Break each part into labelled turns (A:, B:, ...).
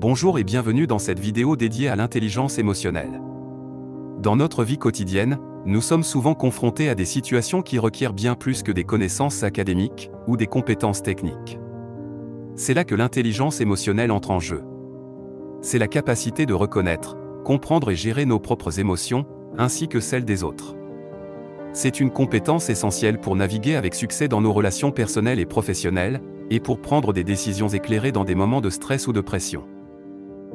A: Bonjour et bienvenue dans cette vidéo dédiée à l'intelligence émotionnelle. Dans notre vie quotidienne, nous sommes souvent confrontés à des situations qui requièrent bien plus que des connaissances académiques ou des compétences techniques. C'est là que l'intelligence émotionnelle entre en jeu. C'est la capacité de reconnaître, comprendre et gérer nos propres émotions, ainsi que celles des autres. C'est une compétence essentielle pour naviguer avec succès dans nos relations personnelles et professionnelles, et pour prendre des décisions éclairées dans des moments de stress ou de pression.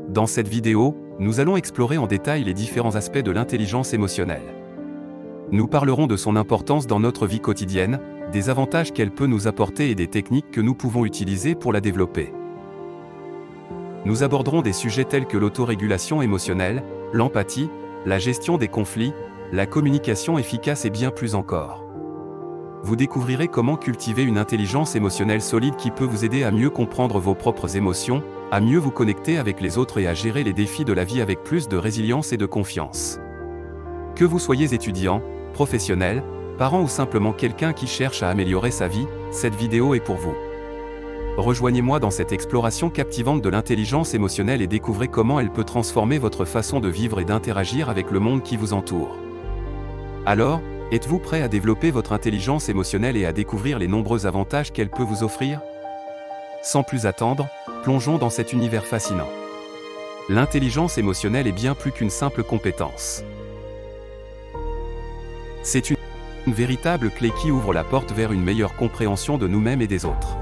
A: Dans cette vidéo, nous allons explorer en détail les différents aspects de l'intelligence émotionnelle. Nous parlerons de son importance dans notre vie quotidienne, des avantages qu'elle peut nous apporter et des techniques que nous pouvons utiliser pour la développer. Nous aborderons des sujets tels que l'autorégulation émotionnelle, l'empathie, la gestion des conflits, la communication efficace et bien plus encore. Vous découvrirez comment cultiver une intelligence émotionnelle solide qui peut vous aider à mieux comprendre vos propres émotions, à mieux vous connecter avec les autres et à gérer les défis de la vie avec plus de résilience et de confiance. Que vous soyez étudiant, professionnel, parent ou simplement quelqu'un qui cherche à améliorer sa vie, cette vidéo est pour vous. Rejoignez-moi dans cette exploration captivante de l'intelligence émotionnelle et découvrez comment elle peut transformer votre façon de vivre et d'interagir avec le monde qui vous entoure. Alors, êtes-vous prêt à développer votre intelligence émotionnelle et à découvrir les nombreux avantages qu'elle peut vous offrir? Sans plus attendre, plongeons dans cet univers fascinant. L'intelligence émotionnelle est bien plus qu'une simple compétence. C'est une véritable clé qui ouvre la porte vers une meilleure compréhension de nous-mêmes et des autres.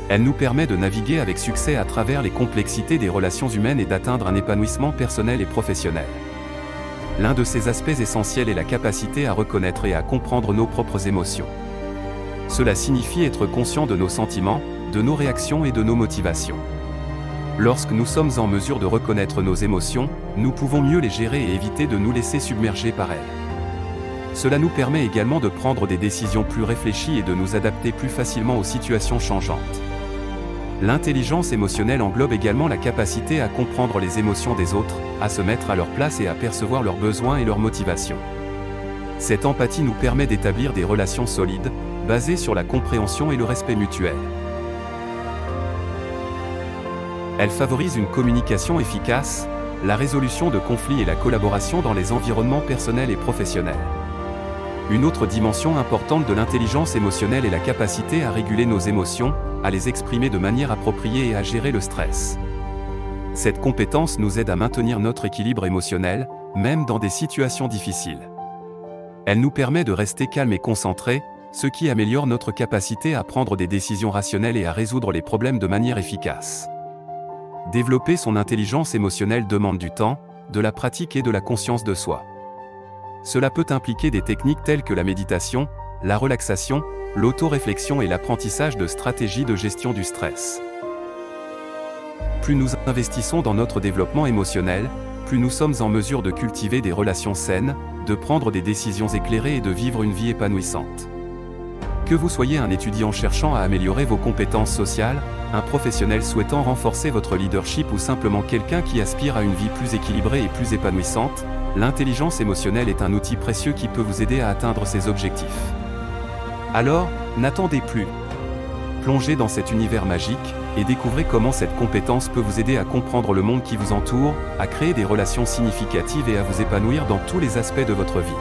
A: Elle nous permet de naviguer avec succès à travers les complexités des relations humaines et d'atteindre un épanouissement personnel et professionnel. L'un de ses aspects essentiels est la capacité à reconnaître et à comprendre nos propres émotions. Cela signifie être conscient de nos sentiments, de nos réactions et de nos motivations. Lorsque nous sommes en mesure de reconnaître nos émotions, nous pouvons mieux les gérer et éviter de nous laisser submerger par elles. Cela nous permet également de prendre des décisions plus réfléchies et de nous adapter plus facilement aux situations changeantes. L'intelligence émotionnelle englobe également la capacité à comprendre les émotions des autres, à se mettre à leur place et à percevoir leurs besoins et leurs motivations. Cette empathie nous permet d'établir des relations solides, basées sur la compréhension et le respect mutuel. Elle favorise une communication efficace, la résolution de conflits et la collaboration dans les environnements personnels et professionnels. Une autre dimension importante de l'intelligence émotionnelle est la capacité à réguler nos émotions, à les exprimer de manière appropriée et à gérer le stress. Cette compétence nous aide à maintenir notre équilibre émotionnel, même dans des situations difficiles. Elle nous permet de rester calme et concentré, ce qui améliore notre capacité à prendre des décisions rationnelles et à résoudre les problèmes de manière efficace. Développer son intelligence émotionnelle demande du temps, de la pratique et de la conscience de soi. Cela peut impliquer des techniques telles que la méditation, la relaxation, l'autoréflexion et l'apprentissage de stratégies de gestion du stress. Plus nous investissons dans notre développement émotionnel, plus nous sommes en mesure de cultiver des relations saines, de prendre des décisions éclairées et de vivre une vie épanouissante. Que vous soyez un étudiant cherchant à améliorer vos compétences sociales, un professionnel souhaitant renforcer votre leadership ou simplement quelqu'un qui aspire à une vie plus équilibrée et plus épanouissante, l'intelligence émotionnelle est un outil précieux qui peut vous aider à atteindre ces objectifs. Alors, n'attendez plus. Plongez dans cet univers magique, et découvrez comment cette compétence peut vous aider à comprendre le monde qui vous entoure, à créer des relations significatives et à vous épanouir dans tous les aspects de votre vie.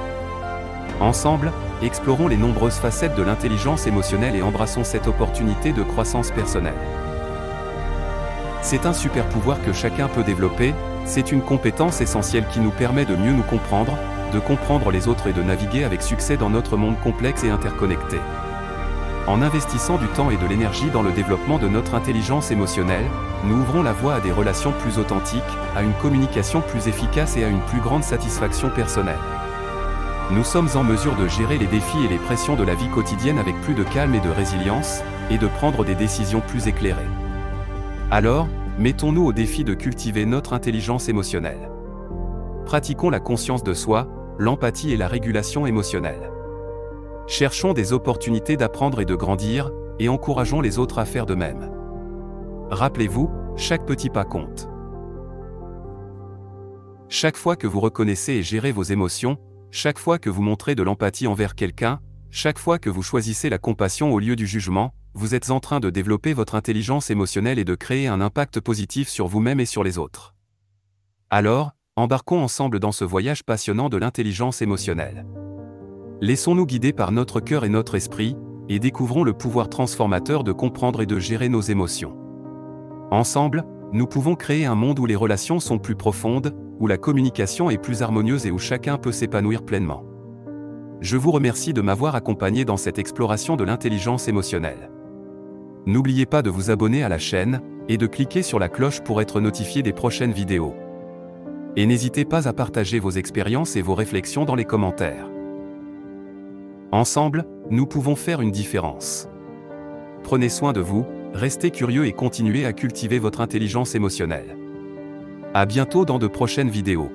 A: Ensemble, explorons les nombreuses facettes de l'intelligence émotionnelle et embrassons cette opportunité de croissance personnelle. C'est un super pouvoir que chacun peut développer, c'est une compétence essentielle qui nous permet de mieux nous comprendre, de comprendre les autres et de naviguer avec succès dans notre monde complexe et interconnecté. En investissant du temps et de l'énergie dans le développement de notre intelligence émotionnelle, nous ouvrons la voie à des relations plus authentiques, à une communication plus efficace et à une plus grande satisfaction personnelle. Nous sommes en mesure de gérer les défis et les pressions de la vie quotidienne avec plus de calme et de résilience, et de prendre des décisions plus éclairées. Alors, mettons-nous au défi de cultiver notre intelligence émotionnelle. Pratiquons la conscience de soi, l'empathie et la régulation émotionnelle. Cherchons des opportunités d'apprendre et de grandir, et encourageons les autres à faire de même. Rappelez-vous, chaque petit pas compte. Chaque fois que vous reconnaissez et gérez vos émotions, chaque fois que vous montrez de l'empathie envers quelqu'un, chaque fois que vous choisissez la compassion au lieu du jugement, vous êtes en train de développer votre intelligence émotionnelle et de créer un impact positif sur vous-même et sur les autres. Alors, embarquons ensemble dans ce voyage passionnant de l'intelligence émotionnelle. Laissons-nous guider par notre cœur et notre esprit, et découvrons le pouvoir transformateur de comprendre et de gérer nos émotions. Ensemble, nous pouvons créer un monde où les relations sont plus profondes, où la communication est plus harmonieuse et où chacun peut s'épanouir pleinement. Je vous remercie de m'avoir accompagné dans cette exploration de l'intelligence émotionnelle. N'oubliez pas de vous abonner à la chaîne, et de cliquer sur la cloche pour être notifié des prochaines vidéos. Et n'hésitez pas à partager vos expériences et vos réflexions dans les commentaires. Ensemble, nous pouvons faire une différence. Prenez soin de vous, restez curieux et continuez à cultiver votre intelligence émotionnelle. À bientôt dans de prochaines vidéos.